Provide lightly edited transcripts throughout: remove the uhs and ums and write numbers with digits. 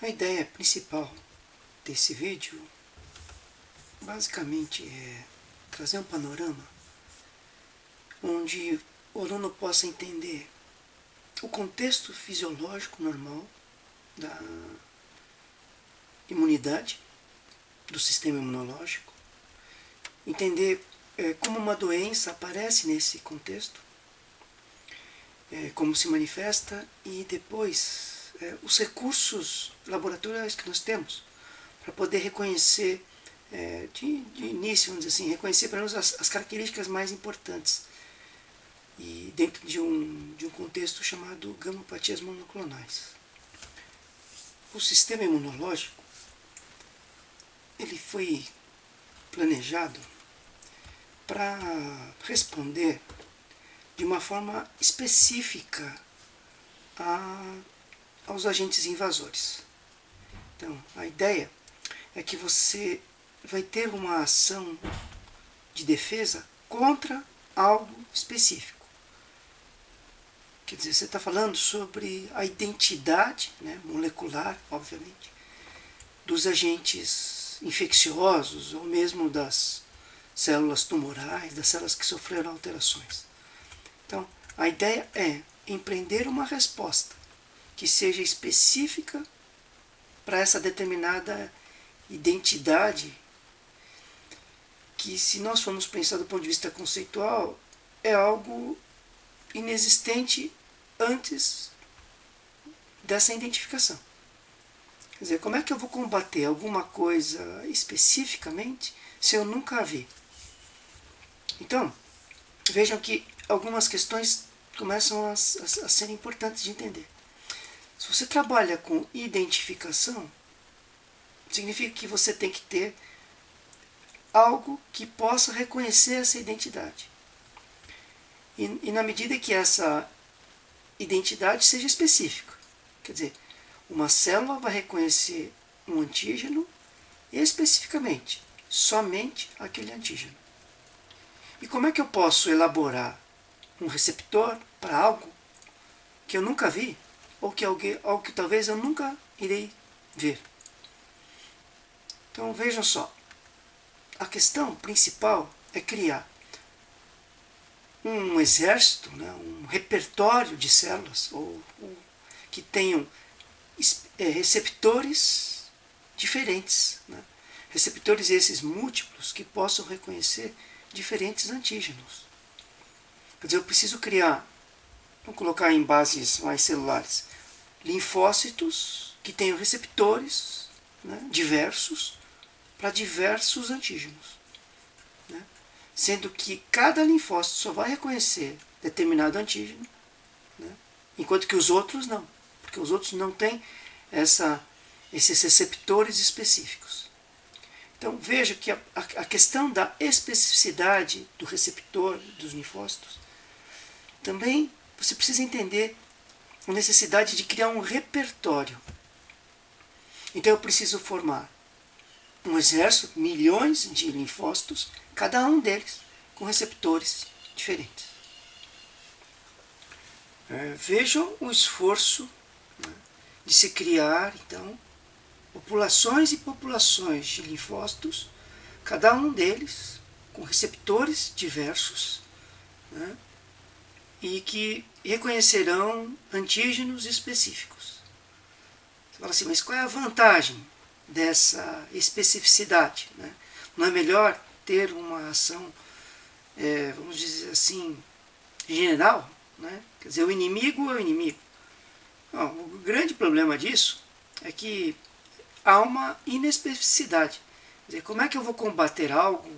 A ideia principal desse vídeo basicamente é trazer um panorama onde o aluno possa entender o contexto fisiológico normal da imunidade, do sistema imunológico, entender como uma doença aparece nesse contexto, como se manifesta e depois os recursos laboratoriais que nós temos para poder reconhecer de início, vamos dizer assim, reconhecer pelo menos as características mais importantes e dentro de um contexto chamado gamopatias monoclonais. O sistema imunológico ele foi planejado para responder de uma forma específica aos agentes invasores. Então, a ideia é que você vai ter uma ação de defesa contra algo específico. Quer dizer, você está falando sobre a identidade, molecular, obviamente, dos agentes infecciosos ou mesmo das células tumorais, das células que sofreram alterações. Então, a ideia é empreender uma resposta que seja específica para essa determinada identidade que, se nós formos pensar do ponto de vista conceitual, é algo inexistente antes dessa identificação. Quer dizer, como é que eu vou combater alguma coisa especificamente se eu nunca a vi? Então, vejam que algumas questões começam a ser importantes de entender. Se você trabalha com identificação, significa que você tem que ter algo que possa reconhecer essa identidade. E na medida que essa identidade seja específica, quer dizer, uma célula vai reconhecer um antígeno especificamente, somente aquele antígeno. E como é que eu posso elaborar um receptor para algo que eu nunca vi, ou que algo que talvez eu nunca irei ver? Então vejam só, a questão principal é criar um exército, um repertório de células que tenham receptores diferentes, receptores esses múltiplos que possam reconhecer diferentes antígenos. Quer dizer, eu preciso criar, vamos colocar em bases mais celulares, linfócitos que tenham receptores diversos para diversos antígenos. Sendo que cada linfócito só vai reconhecer determinado antígeno, enquanto que os outros não, porque os outros não têm esses receptores específicos. Então veja que a questão da especificidade do receptor dos linfócitos, também você precisa entender a necessidade de criar um repertório. Então eu preciso formar um exército, milhões de linfócitos, cada um deles com receptores diferentes. Vejam o esforço de se criar, então, populações e populações de linfócitos, cada um deles com receptores diversos, e que reconhecerão antígenos específicos. Você fala assim, mas qual é a vantagem dessa especificidade? Não é melhor ter uma ação, vamos dizer assim, general? Quer dizer, o inimigo é o inimigo. Não, o grande problema disso é que há uma inespecificidade. Quer dizer, como é que eu vou combater algo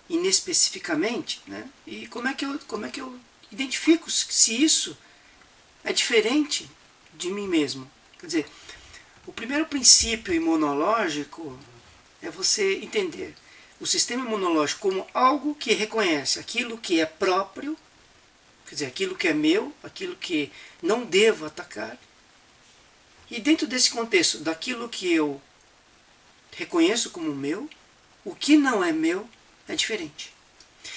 inespecificamente? E como é que eu identifico se isso é diferente de mim mesmo? Quer dizer, o primeiro princípio imunológico é você entender o sistema imunológico como algo que reconhece aquilo que é próprio, quer dizer, aquilo que é meu, aquilo que não devo atacar. E dentro desse contexto, daquilo que eu reconheço como meu, o que não é meu é diferente.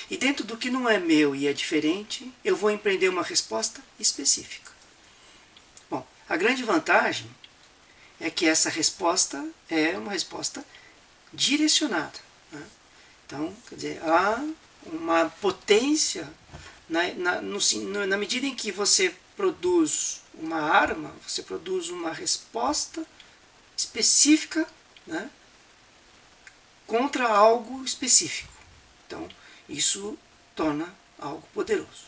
E dentro do que não é meu e é diferente, eu vou empreender uma resposta específica. Bom, a grande vantagem é que essa resposta é uma resposta direcionada, né? Então, quer dizer, há uma potência na medida em que você produz uma arma, você produz uma resposta específica, né, contra algo específico. Então, isso torna algo poderoso.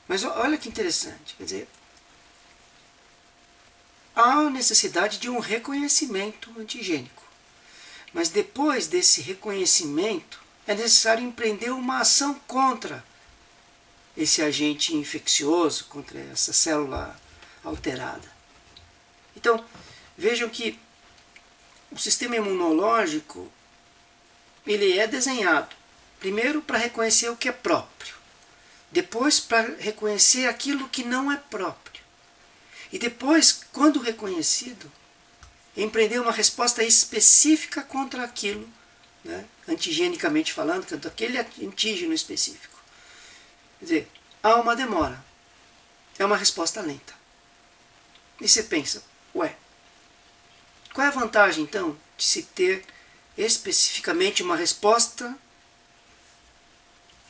Mas olha que interessante, quer dizer, há necessidade de um reconhecimento antigênico. Mas depois desse reconhecimento, é necessário empreender uma ação contra esse agente infeccioso, contra essa célula alterada. Então, vejam que o sistema imunológico ele é desenhado primeiro para reconhecer o que é próprio, depois para reconhecer aquilo que não é próprio, e depois, quando reconhecido, empreender uma resposta específica contra aquilo, né, antigenicamente falando, contra aquele antígeno específico. Quer dizer, há uma demora, é uma resposta lenta. E você pensa, ué, qual é a vantagem então de se ter especificamente uma resposta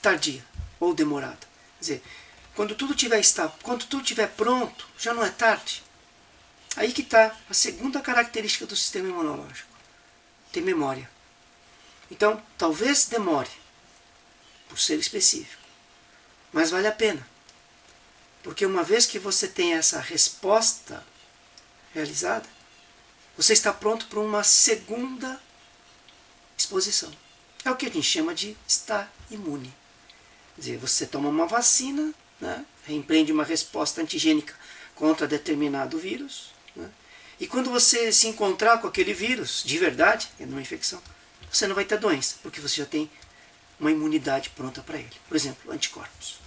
tardia ou demorada? Quer dizer, quando tudo estiver pronto, já não é tarde. Aí que está a segunda característica do sistema imunológico: ter memória. Então, talvez demore, por ser específico, mas vale a pena. Porque uma vez que você tem essa resposta realizada, você está pronto para uma segunda exposição. É o que a gente chama de estar imune. Quer dizer, você toma uma vacina, né, empreende uma resposta antigênica contra determinado vírus, né, e quando você se encontrar com aquele vírus, de verdade, é uma infecção, você não vai ter doença, porque você já tem uma imunidade pronta para ele. Por exemplo, anticorpos.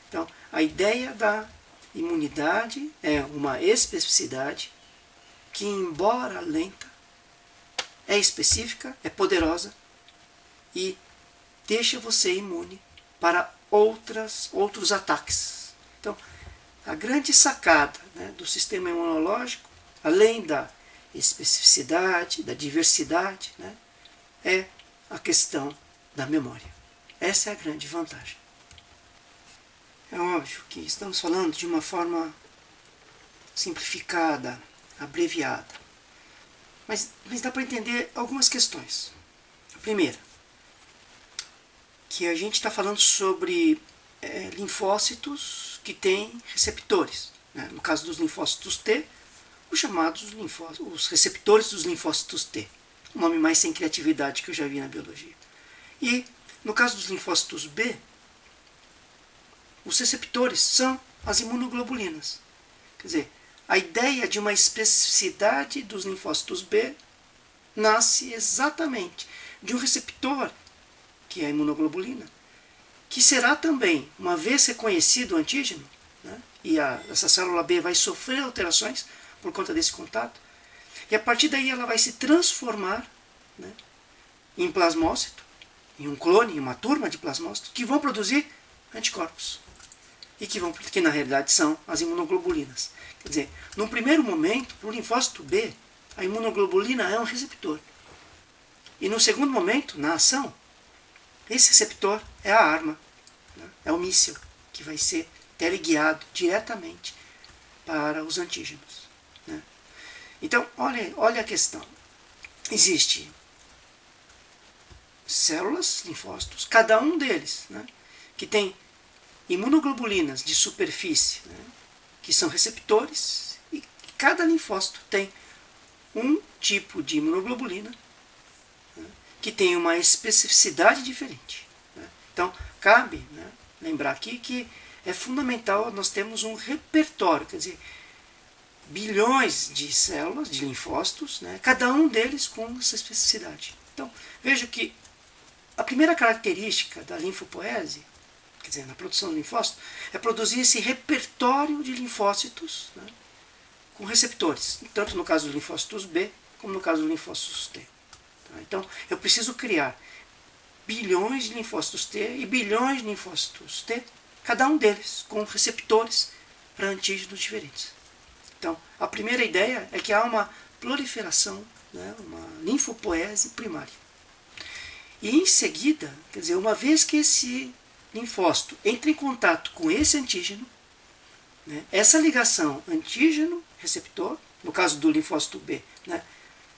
Então, a ideia da imunidade é uma especificidade que, embora lenta, é específica, é poderosa e deixa você imune para outros ataques. Então, a grande sacada, né, do sistema imunológico, além da especificidade, da diversidade, né, é a questão da memória. Essa é a grande vantagem. É óbvio que estamos falando de uma forma simplificada, abreviada. Mas dá para entender algumas questões. A primeira, que a gente está falando sobre linfócitos que têm receptores. Né? No caso dos linfócitos T, os chamados os receptores dos linfócitos T. O nome mais sem criatividade que eu já vi na biologia. E, no caso dos linfócitos B, os receptores são as imunoglobulinas. Quer dizer, a ideia de uma especificidade dos linfócitos B nasce exatamente de um receptor, que é a imunoglobulina, que será também, uma vez reconhecido o antígeno, né, e essa célula B vai sofrer alterações por conta desse contato, e a partir daí ela vai se transformar, né, em plasmócito, em um clone, em uma turma de plasmócitos, que vão produzir anticorpos. E que na realidade são as imunoglobulinas. Quer dizer, no primeiro momento, para o linfócito B, a imunoglobulina é um receptor. E no segundo momento, na ação, esse receptor é a arma, né? É o míssil que vai ser teleguiado diretamente para os antígenos. Né? Então, olha a questão. Existem células, linfócitos, cada um deles, né, que tem imunoglobulinas de superfície, né, que são receptores, e cada linfócito tem um tipo de imunoglobulina, né, que tem uma especificidade diferente. Né. Então, cabe, né, lembrar aqui que é fundamental nós termos um repertório, quer dizer, bilhões de células, de linfócitos, né, cada um deles com essa especificidade. Então, veja que a primeira característica da linfopoese, quer dizer, na produção de linfócitos, é produzir esse repertório de linfócitos, né, com receptores, tanto no caso dos linfócitos B, como no caso dos linfócitos T. Então, eu preciso criar bilhões de linfócitos T e bilhões de linfócitos T, cada um deles com receptores para antígenos diferentes. Então, a primeira ideia é que há uma proliferação, né, uma linfopoese primária. E em seguida, quer dizer, uma vez que esse linfócito entra em contato com esse antígeno, né, essa ligação antígeno-receptor, no caso do linfócito B, né,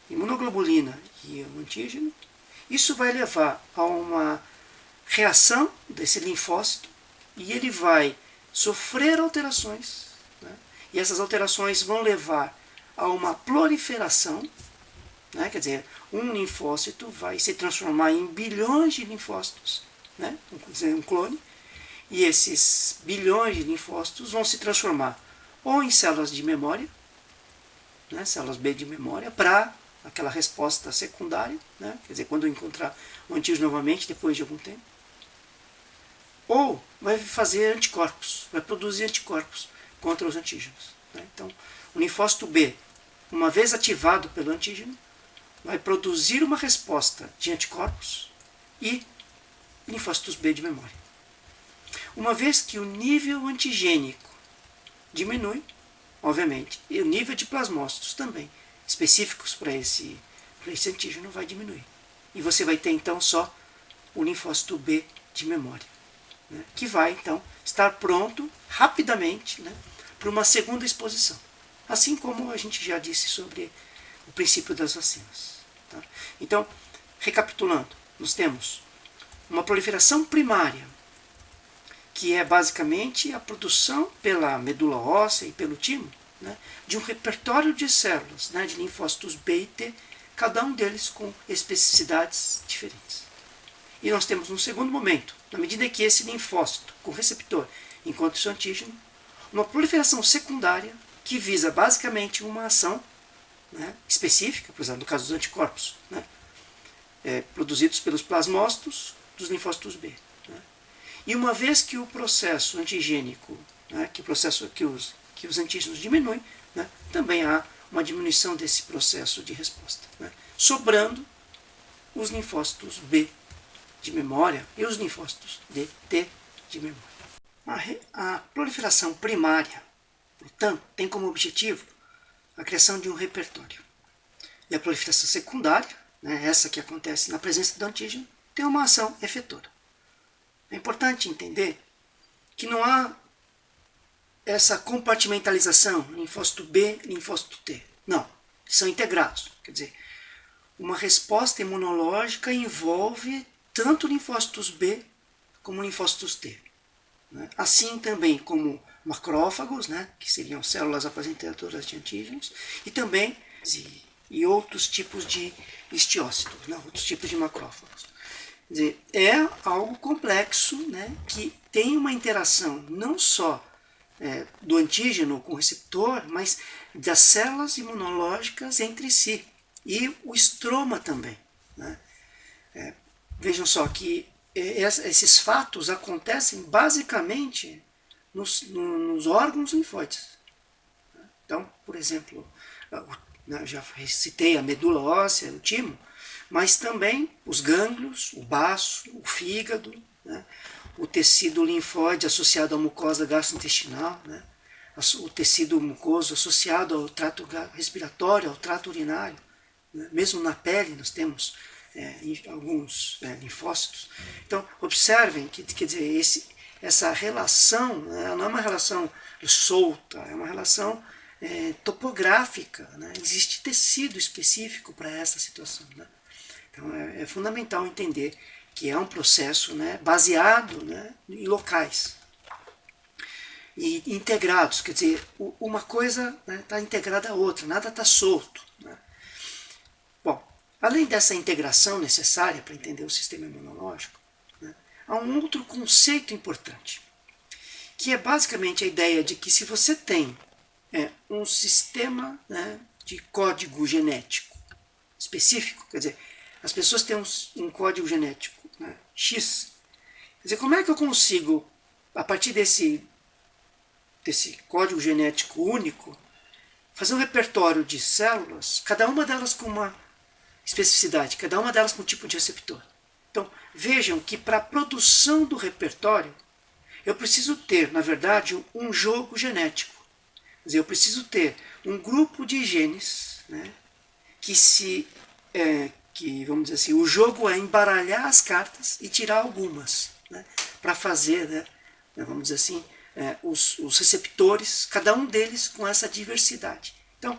imunoglobulina e o antígeno, isso vai levar a uma reação desse linfócito e ele vai sofrer alterações, né, e essas alterações vão levar a uma proliferação, né, quer dizer, um linfócito vai se transformar em bilhões de linfócitos, né, um clone, e esses bilhões de linfócitos vão se transformar ou em células de memória, né, células B de memória, para aquela resposta secundária, né, quer dizer, quando eu encontrar o antígeno novamente, depois de algum tempo, ou vai fazer anticorpos, vai produzir anticorpos contra os antígenos. Né? Então, o linfócito B, uma vez ativado pelo antígeno, vai produzir uma resposta de anticorpos e linfócitos B de memória. Uma vez que o nível antigênico diminui, obviamente, e o nível de plasmócitos também, específicos para esse antígeno, vai diminuir. E você vai ter então só o linfócito B de memória, né, que vai então estar pronto rapidamente, né, para uma segunda exposição. Assim como a gente já disse sobre o princípio das vacinas. Tá? Então, recapitulando, nós temos uma proliferação primária, que é basicamente a produção pela medula óssea e pelo timo, né, de um repertório de células, né, de linfócitos B e T, cada um deles com especificidades diferentes. E nós temos um segundo momento, na medida que esse linfócito com receptor encontra o seu antígeno, uma proliferação secundária que visa basicamente uma ação, né, específica, por exemplo, no caso dos anticorpos, né, produzidos pelos plasmócitos dos linfócitos B. Né. E uma vez que o processo antigênico, né, que os antígenos diminuem, né, também há uma diminuição desse processo de resposta, né, sobrando os linfócitos B de memória e os linfócitos de T de memória. A proliferação primária, portanto, tem como objetivo a criação de um repertório. E a proliferação secundária, né, essa que acontece na presença do antígeno, tem uma ação efetora. É importante entender que não há essa compartimentalização, linfócito B, linfócito T. Não, são integrados. Quer dizer, uma resposta imunológica envolve tanto linfócitos B como linfócitos T. Né? Assim também como macrófagos, né, que seriam células apresentadoras de antígenos, e também e outros tipos de histiócitos, né, outros tipos de macrófagos. Quer dizer, é algo complexo, né, que tem uma interação não só do antígeno com o receptor, mas das células imunológicas entre si. E o estroma também. Né? Vejam só que esses fatos acontecem basicamente nos órgãos linfóides. Então, por exemplo, eu já citei a medula óssea, o timo, mas também os gânglios, o baço, o fígado, né, o tecido linfóide associado à mucosa gastrointestinal, né, o tecido mucoso associado ao trato respiratório, ao trato urinário. Né, mesmo na pele nós temos alguns linfócitos. Então, observem que, quer dizer, essa relação, né, não é uma relação solta, é uma relação topográfica. Né, existe tecido específico para essa situação. Né. Então, é fundamental entender que é um processo, né, baseado, né, em locais e integrados, quer dizer, uma coisa está integrada à outra, nada está solto. Né. Bom, além dessa integração necessária para entender o sistema imunológico, né, há um outro conceito importante, que é basicamente a ideia de que se você tem um sistema, né, de código genético específico, quer dizer, as pessoas têm um código genético, né, X. Quer dizer, como é que eu consigo, a partir desse código genético único, fazer um repertório de células, cada uma delas com uma especificidade, cada uma delas com um tipo de receptor. Então, vejam que para a produção do repertório, eu preciso ter, na verdade, um jogo genético. Quer dizer, eu preciso ter um grupo de genes, né, que vamos dizer assim, o jogo é embaralhar as cartas e tirar algumas, né, para fazer, né, vamos dizer assim, os receptores, cada um deles com essa diversidade. Então,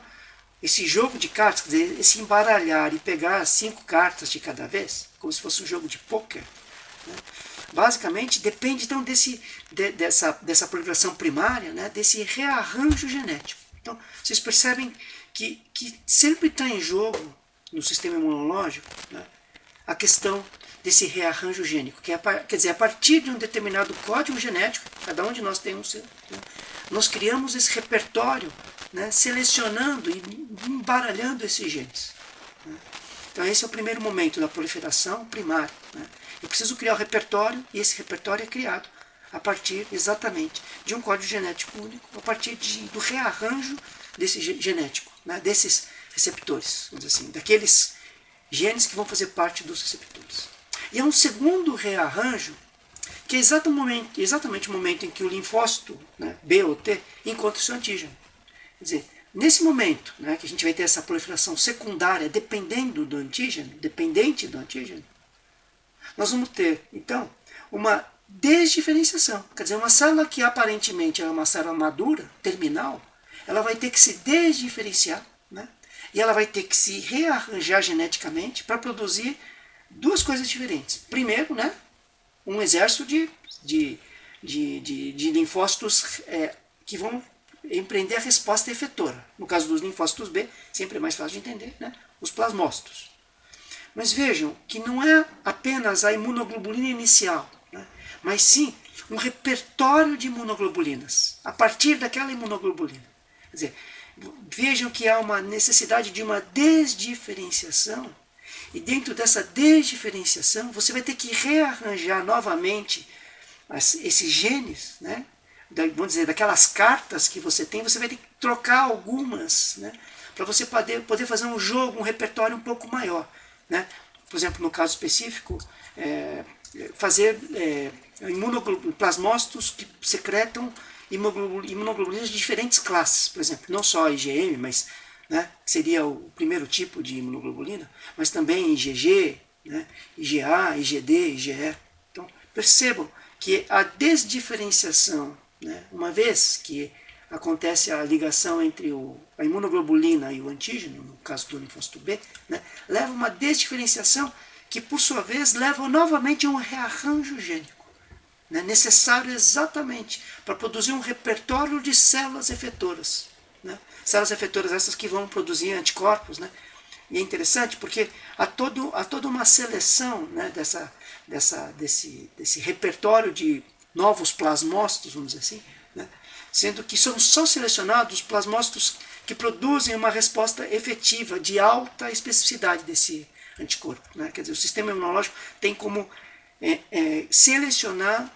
esse jogo de cartas, quer dizer, esse embaralhar e pegar 5 cartas de cada vez, como se fosse um jogo de pôquer, né, basicamente depende então dessa proliferação primária, né, desse rearranjo genético. Então, vocês percebem que sempre está em jogo no sistema imunológico, né, a questão desse rearranjo gênico, que quer dizer, a partir de um determinado código genético, cada um de nós tem um seu, né, nós criamos esse repertório, né, selecionando e embaralhando esses genes. Né. Então esse é o primeiro momento da proliferação primária. Né. Eu preciso criar o repertório, e esse repertório é criado a partir exatamente de um código genético único, a partir do rearranjo desse genético, né, desses receptores, vamos dizer assim, daqueles genes que vão fazer parte dos receptores. E há um segundo rearranjo, que é exatamente o momento em que o linfócito, né, B ou T, encontra o seu antígeno. Quer dizer, nesse momento, né, que a gente vai ter essa proliferação secundária dependente do antígeno, nós vamos ter, então, uma desdiferenciação. Quer dizer, uma célula que aparentemente é uma célula madura, terminal, ela vai ter que se desdiferenciar, né, e ela vai ter que se rearranjar geneticamente para produzir duas coisas diferentes. Primeiro, né, um exército de linfócitos que vão empreender a resposta efetora. No caso dos linfócitos B, sempre é mais fácil de entender, né, os plasmócitos. Mas vejam que não é apenas a imunoglobulina inicial, né, mas sim um repertório de imunoglobulinas, a partir daquela imunoglobulina. Quer dizer, vejam que há uma necessidade de uma desdiferenciação, e dentro dessa desdiferenciação você vai ter que rearranjar novamente esses genes, né? Vamos dizer, daquelas cartas que você tem, você vai ter que trocar algumas, né? Para você poder fazer um jogo, um repertório um pouco maior. Né? Por exemplo, no caso específico, fazer plasmócitos que secretam imunoglobulinas de diferentes classes, por exemplo, não só IgM, mas, né, que seria o primeiro tipo de imunoglobulina, mas também IgG, né, IgA, IgD, IgE. Então, percebam que a desdiferenciação, né, uma vez que acontece a ligação entre a imunoglobulina e o antígeno, no caso do linfócito B, né, leva a uma desdiferenciação que, por sua vez, leva novamente a um rearranjo gênico, né, necessário exatamente para produzir um repertório de células efetoras. Né, células efetoras essas que vão produzir anticorpos. Né, e é interessante porque há toda uma seleção, né, desse repertório de novos plasmócitos, vamos dizer assim, né, sendo que são só selecionados os plasmócitos que produzem uma resposta efetiva de alta especificidade desse anticorpo. Né? Quer dizer, o sistema imunológico tem como selecionar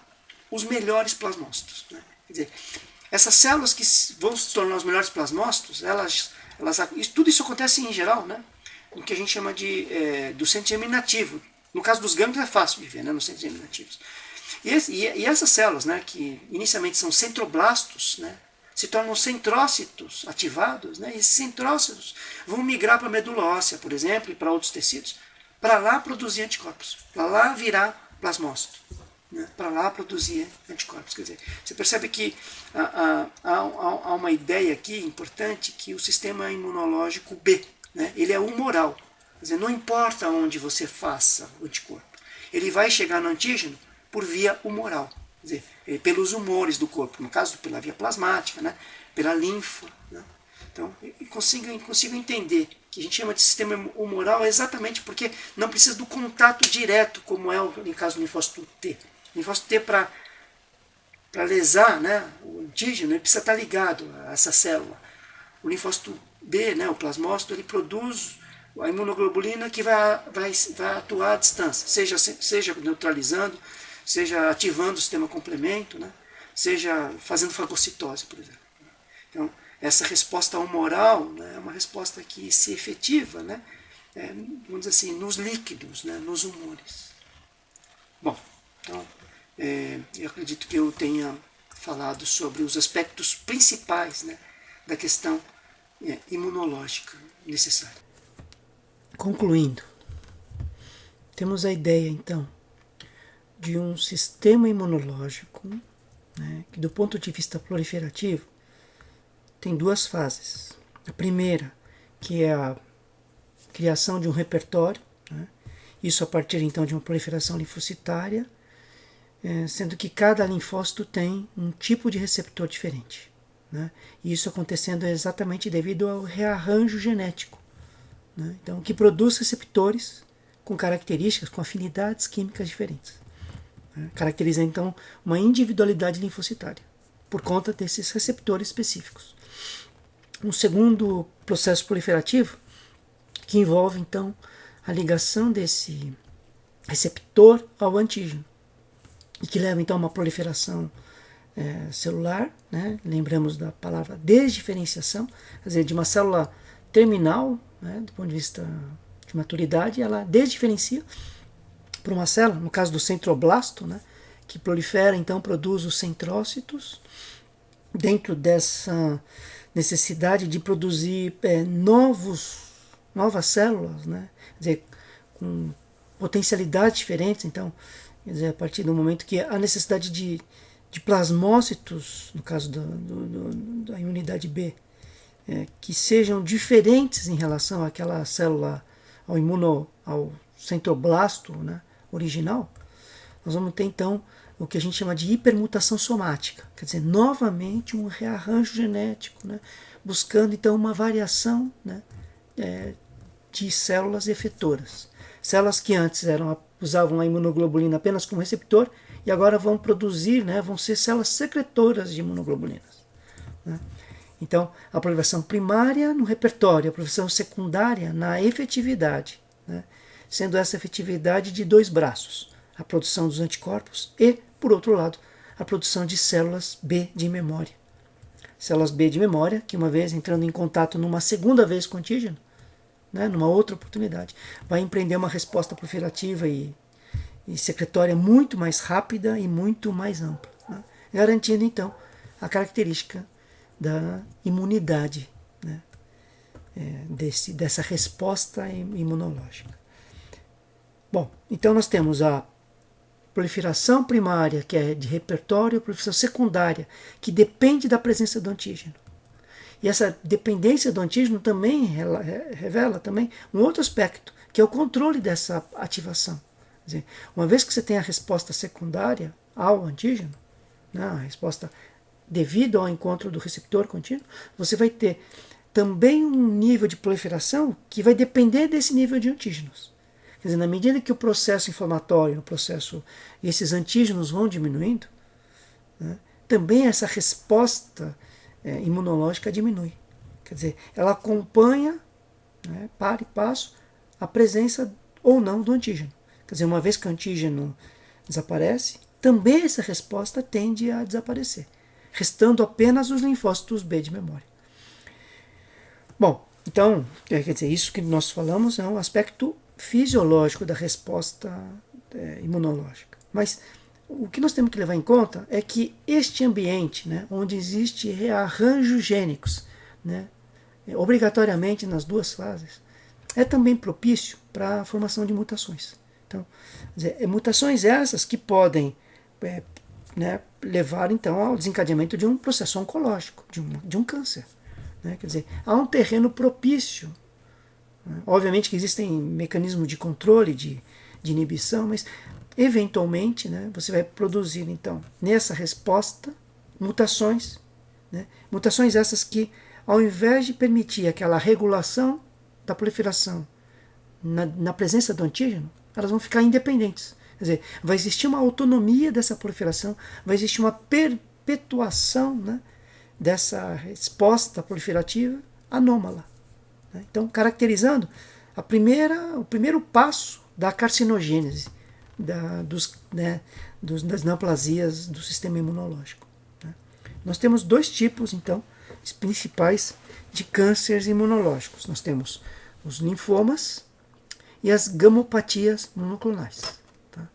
os melhores plasmócitos. Né? Quer dizer, essas células que vão se tornar os melhores plasmócitos, tudo isso acontece em geral, né? No que a gente chama do centro germinativo. No caso dos gânglios é fácil de ver, né? Nos centros germinativos. E essas células, né, que inicialmente são centroblastos, né, se tornam centrócitos ativados, né, e esses centrócitos vão migrar para a medula óssea, por exemplo, e para outros tecidos, para lá produzir anticorpos, para lá virar plasmócito, né, para lá produzir anticorpos. Quer dizer, você percebe que há uma ideia aqui importante, que o sistema imunológico B, né, ele é humoral. Quer dizer, não importa onde você faça o anticorpo, ele vai chegar no antígeno por via humoral, quer dizer, pelos humores do corpo, no caso pela via plasmática, né, pela linfa. Né. Então, consigo entender que a gente chama de sistema humoral exatamente porque não precisa do contato direto, como é no caso do linfócito T. O linfócito T, para lesar, né, o antígeno, ele precisa estar ligado a essa célula. O linfócito B, né, o plasmócito, ele produz a imunoglobulina que vai atuar à distância, seja neutralizando, seja ativando o sistema complemento, né, seja fazendo fagocitose, por exemplo. Então, essa resposta humoral, né, é uma resposta que se efetiva, né, vamos dizer assim, nos líquidos, né, nos humores. Bom, então, eu acredito que eu tenha falado sobre os aspectos principais, né, da questão imunológica necessária. Concluindo, temos a ideia, então, de um sistema imunológico, né, que do ponto de vista proliferativo tem duas fases. A primeira, que é a criação de um repertório, né, isso a partir então de uma proliferação linfocitária, sendo que cada linfócito tem um tipo de receptor diferente. Né, e isso acontecendo exatamente devido ao rearranjo genético, né, então, que produz receptores com características, com afinidades químicas diferentes. Né, caracteriza então uma individualidade linfocitária por conta desses receptores específicos. Um segundo processo proliferativo que envolve então a ligação desse receptor ao antígeno e que leva então a uma proliferação celular, né? Lembramos da palavra desdiferenciação, quer dizer, de uma célula terminal, né, do ponto de vista de maturidade, ela desdiferencia para uma célula, no caso do centroblasto, né, que prolifera, então produz os centrócitos, dentro dessa necessidade de produzir novas células, né, quer dizer, com potencialidades diferentes. Então, quer dizer, a partir do momento que a necessidade de plasmócitos, no caso da imunidade B, que sejam diferentes em relação àquela célula, ao centroblasto, né, original, nós vamos ter então o que a gente chama de hipermutação somática, quer dizer, novamente um rearranjo genético, né, buscando então uma variação, né, de células efetoras. Células que antes usavam a imunoglobulina apenas como receptor e agora vão produzir, né, vão ser células secretoras de imunoglobulinas. Né? Então, a proliferação primária no repertório, a proliferação secundária na efetividade, né? Sendo essa efetividade de dois braços, a produção dos anticorpos e, por outro lado, a produção de células B de memória. Células B de memória, que uma vez entrando em contato numa segunda vez com o antígeno, né, numa outra oportunidade, vai empreender uma resposta proliferativa e secretória muito mais rápida e muito mais ampla, né, garantindo então a característica da imunidade, né, dessa resposta imunológica. Bom, então nós temos a proliferação primária, que é de repertório, a proliferação secundária, que depende da presença do antígeno. E essa dependência do antígeno também revela também um outro aspecto, que é o controle dessa ativação. Quer dizer, uma vez que você tem a resposta secundária ao antígeno, né, a resposta devido ao encontro do receptor contínuo, você vai ter também um nível de proliferação que vai depender desse nível de antígenos. Quer dizer, na medida que o processo inflamatório, esses antígenos vão diminuindo, né, também essa resposta imunológica diminui. Quer dizer, ela acompanha, né, para e passo, a presença ou não do antígeno. Quer dizer, uma vez que o antígeno desaparece, também essa resposta tende a desaparecer, restando apenas os linfócitos B de memória. Bom, então, quer dizer, isso que nós falamos é um aspecto fisiológico da resposta imunológica. Mas o que nós temos que levar em conta é que este ambiente, né, onde existe rearranjos gênicos, né, obrigatoriamente nas duas fases, é também propício para a formação de mutações. Então, quer dizer, mutações essas que podem né, levar então ao desencadeamento de um processo oncológico, de um câncer. Né? Quer dizer, há um terreno propício. Né? Obviamente que existem mecanismos de controle, de inibição, mas eventualmente, né, você vai produzir então nessa resposta mutações. Né? Mutações essas que, ao invés de permitir aquela regulação da proliferação na presença do antígeno, elas vão ficar independentes. Quer dizer, vai existir uma autonomia dessa proliferação, vai existir uma perpetuação, né, dessa resposta proliferativa anômala. Né? Então, caracterizando o primeiro passo da carcinogênese, das neoplasias do sistema imunológico. Né? Nós temos dois tipos, então, principais de cânceres imunológicos. Nós temos os linfomas e as gamopatias monoclonais. Tá?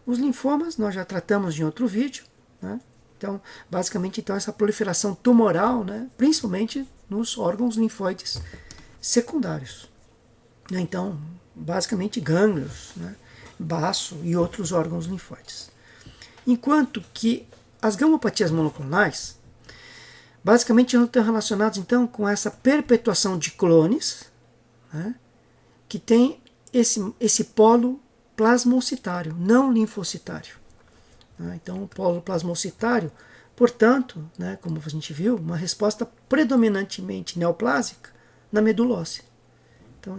Os linfomas nós já tratamos em outro vídeo, né? Então, basicamente, então, essa proliferação tumoral, né, principalmente nos órgãos linfóides secundários. né? Então, basicamente gânglios, né? Baço e outros órgãos linfóides. Enquanto que as gamopatias monoclonais basicamente estão relacionadas então com essa perpetuação de clones, né? Que tem esse polo plasmocitário, não linfocitário. Né? Então, o polo plasmocitário, portanto, né, como a gente viu, uma resposta predominantemente neoplásica na medula óssea. Então,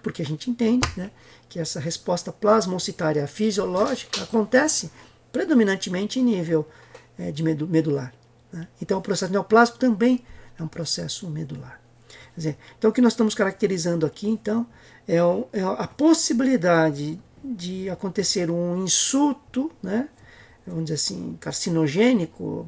porque a gente entende, né, que essa resposta plasmocitária fisiológica acontece predominantemente em nível de medular. Né? Então, o processo neoplásico também é um processo medular. Quer dizer, então, o que nós estamos caracterizando aqui, então, é a possibilidade de acontecer um insulto, né, vamos dizer assim, carcinogênico,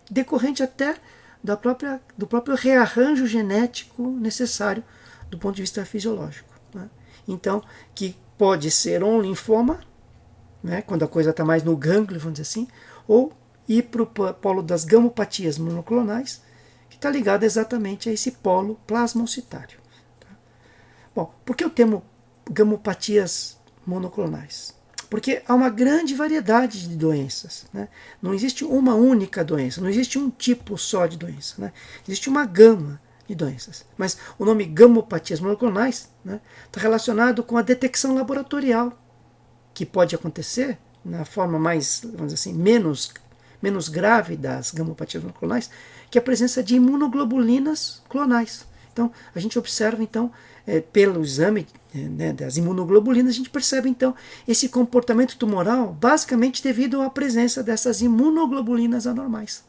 decorrente até do próprio rearranjo genético necessário do ponto de vista fisiológico. Né? Então, que pode ser um linfoma, né, quando a coisa está mais no gânglio, vamos dizer assim, ou ir para o polo das gamopatias monoclonais, que está ligado exatamente a esse polo plasmocitário. Tá? Bom, por que o termo gamopatias monoclonais? Porque há uma grande variedade de doenças. Né? Não existe uma única doença, não existe um tipo só de doença. Né? Existe uma gama de doenças. Mas o nome gamopatias monoclonais, né, está relacionado com a detecção laboratorial, que pode acontecer na forma mais, vamos dizer assim, menos grave das gamopatias monoclonais, que é a presença de imunoglobulinas clonais. Então, a gente observa, então, pelo exame das imunoglobulinas, a gente percebe, então, esse comportamento tumoral basicamente devido à presença dessas imunoglobulinas anormais.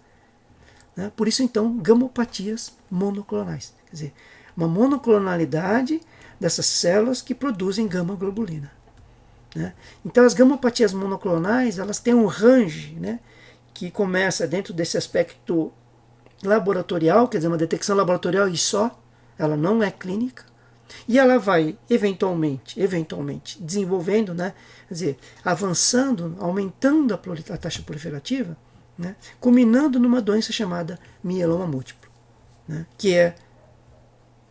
Né? Por isso, então, gamopatias monoclonais. Quer dizer, uma monoclonalidade dessas células que produzem gama-globulina. Né? Então, as gamopatias monoclonais, elas têm um range, né, que começa dentro desse aspecto laboratorial, quer dizer, uma detecção laboratorial e só, ela não é clínica, e ela vai eventualmente desenvolvendo, né, quer dizer, avançando, aumentando a taxa proliferativa, né, culminando numa doença chamada mieloma múltiplo, né, que é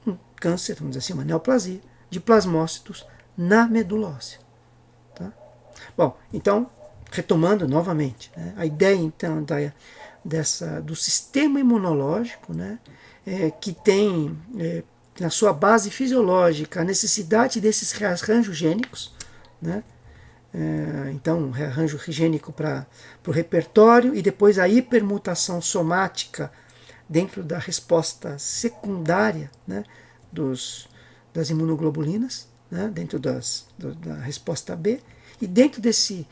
um câncer, vamos dizer assim, uma neoplasia de plasmócitos na medula óssea. Tá? Bom, então, retomando novamente, né, a ideia então do sistema imunológico, né, que tem na sua base fisiológica a necessidade desses rearranjos gênicos, né, então rearranjo gênico para o repertório e depois a hipermutação somática dentro da resposta secundária, né, das imunoglobulinas, né, dentro da resposta B, e dentro dessa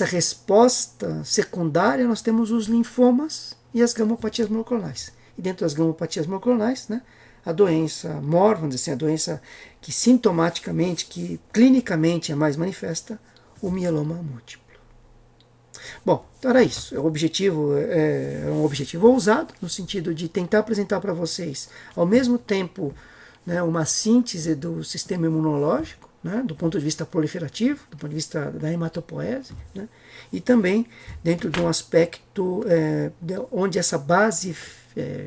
resposta secundária nós temos os linfomas e as gamopatias monoclonais. E dentro das gamopatias monoclonais, né, a doença mor, vamos dizer assim, a doença que sintomaticamente, que clinicamente é mais manifesta, o mieloma múltiplo. Bom, então era isso. O objetivo é um objetivo ousado, no sentido de tentar apresentar para vocês, ao mesmo tempo, né, uma síntese do sistema imunológico, né, do ponto de vista proliferativo, do ponto de vista da hematopoese, né, e também dentro de um aspecto onde essa base,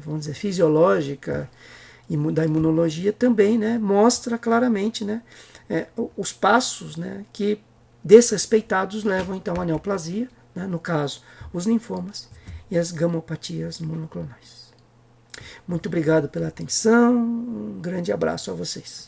vamos dizer, fisiológica da imunologia também, né, mostra claramente, né, os passos, né, que desrespeitados levam então à neoplasia, né, no caso, os linfomas e as gamopatias monoclonais. Muito obrigado pela atenção, um grande abraço a vocês.